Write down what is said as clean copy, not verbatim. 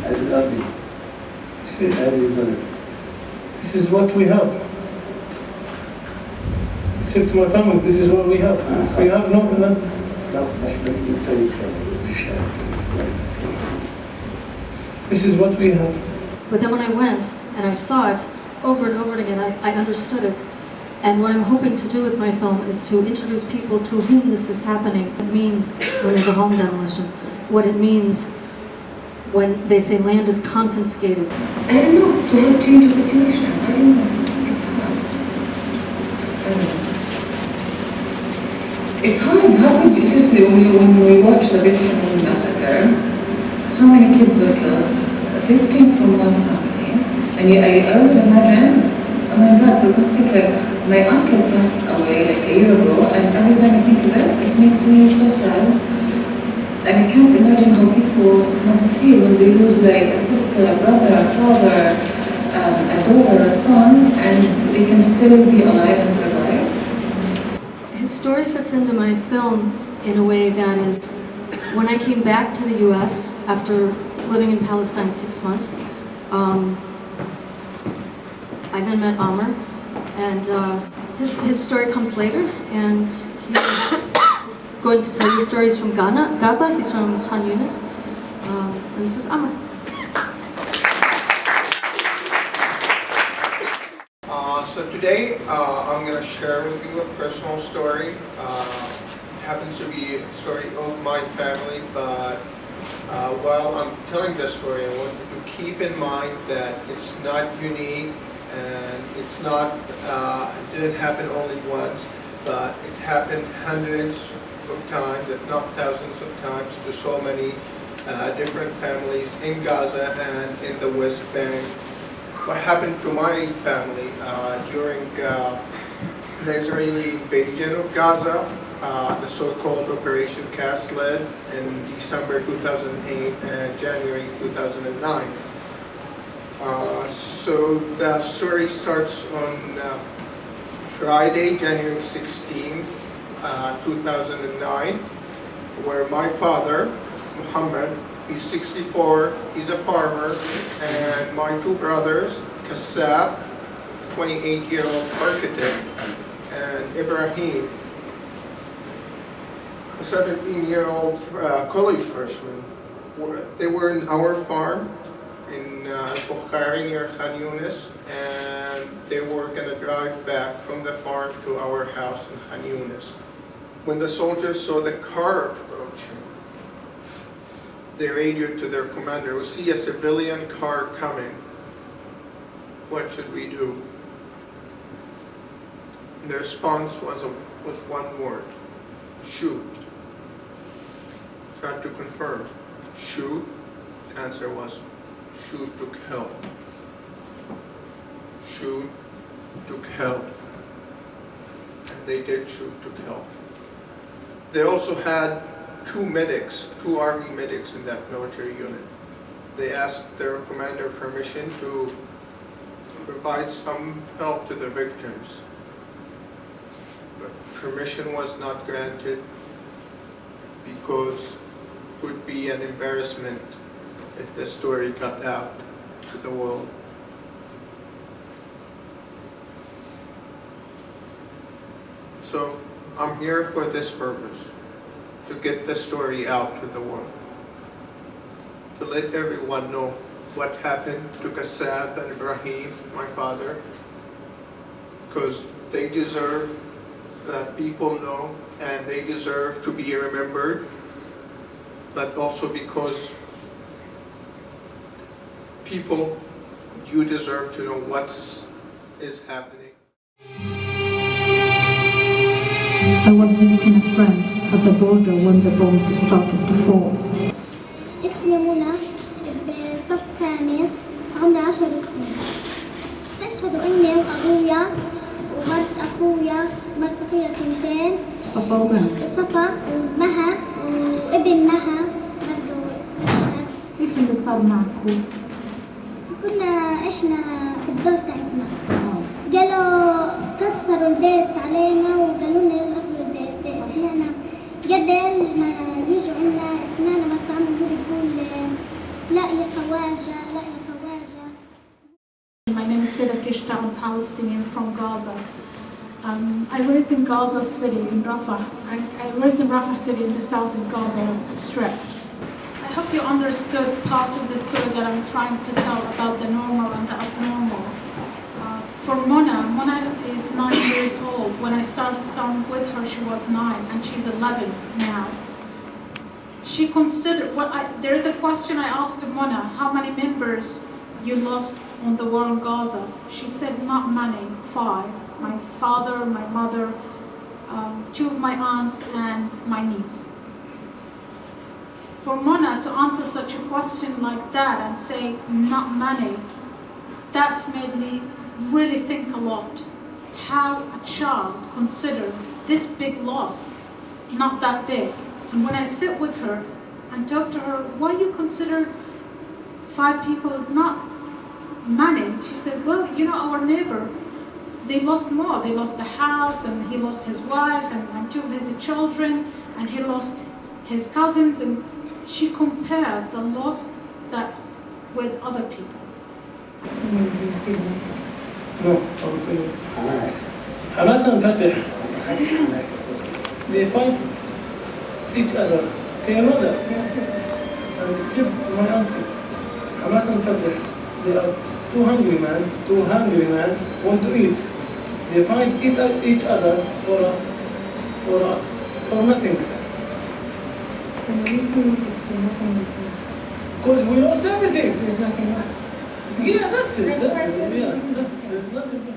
See, this is what we have. Except my family, this is what we have. We have nothing. This is what we have. But then when I went and I saw it over and over again, I understood it. And what I'm hoping to do with my film is to introduce people to whom this is happening. What it means when there's a home demolition. What it means when they say land is confiscated. I don't know, to help change the situation. I don't know. It's hard. I don't know. It's hard. How could you, seriously, when we watch the Vietnam massacre, so many kids were killed, 15 from one family, and I always imagine, oh my God, for God's sake, like, my uncle passed away like a year ago, and every time I think of it, it makes me so sad. And I can't imagine how people must feel when they lose like a sister, a brother, a father, a daughter, a son, and they can still be alive and survive. His story fits into my film in a way that is, when I came back to the US after living in Palestine 6 months, I then met Amr, and his story comes later, and he's going to tell you stories from Gaza. He's from Khan Yunis, and this is Amr. So today I'm going to share with you a personal story. It happens to be a story of my family, but while I'm telling this story, I want you to keep in mind that it's not unique, and it's not, it didn't happen only once, but it happened hundreds of times, if not thousands of times, to so many different families in Gaza and in the West Bank. What happened to my family during the Israeli invasion of Gaza, the so-called Operation Cast Lead in December 2008 and January 2009. So the story starts on Friday, January 16th, 2009, where my father, Muhammad, he's 64, he's a farmer, and my two brothers, Kassab, 28-year-old architect, and Ibrahim, a 17-year-old college freshman. They were in our farm in Bukhari near Khan Yunis, and they were going to drive back from the farm to our house in Khan Yunis. When the soldiers saw the car approaching, they radioed to their commander, "We see a civilian car coming. What should we do?" And their response was one word: shoot. Tried to confirm. Shoot. The answer was shoot to kill. Shoot to kill. And they did shoot to kill. They also had two army medics in that military unit. They asked their commander permission to provide some help to the victims. But permission was not granted because it would be an embarrassment if the story got out to the world. So I'm here for this purpose, to get the story out to the world, to let everyone know what happened to Kassab and Ibrahim, my father, because they deserve that people know, and they deserve to be remembered, but also because people, you deserve to know what is happening. I was visiting a friend at the border when the bombs started to fall. اسمي منى بصف خامس عمري 10 سنين. استشهدوا أمي وأبويا ومرت أخويا تنتين. صفا ومها. صفا ومها وابن مها برضه استشهد. إيش اللي صار معكم؟ كنا إحنا بالدور تاعتنا. قالوا كسروا البيت علينا وقالوا لنا ياخذوا البيت. سمعنا قبل ما يجوا عنا، سمعنا مرت عمي هو بيقول لاقي خواج Fida Qishta, I'm Palestinian from Gaza. I raised in Gaza City, in Rafah. I raised in Rafah City in the south of Gaza Strip. I hope you understood part of the story that I'm trying to tell about the normal and the abnormal. For Mona is 9 years old. When I started filming with her, she was 9, and she's 11 now. She considered, there is a question I asked to Mona, how many members you lost on the war in Gaza? She said, not many, 5. My father, my mother, 2 of my aunts, and my niece. For Mona to answer such a question like that and say, not many, that's made me really think a lot. How a child considered this big loss not that big. And when I sit with her and talk to her, why you consider 5 people is not many? She said, well, you know, our neighbor, they lost more. They lost the house, and he lost his wife and 2 of his children, and he lost his cousins, and she compared the loss that with other people. No, I will tell you. Hamas and Fatah, they fight each other. Can you know that? And except my uncle, Hamas and Fatah, they are 2 hungry men want to eat. They fight each other for nothing. And the reason it's for nothing Because we lost everything. there's nothing left. Yeah, that's it. That's what I said. Yeah, there's nothing.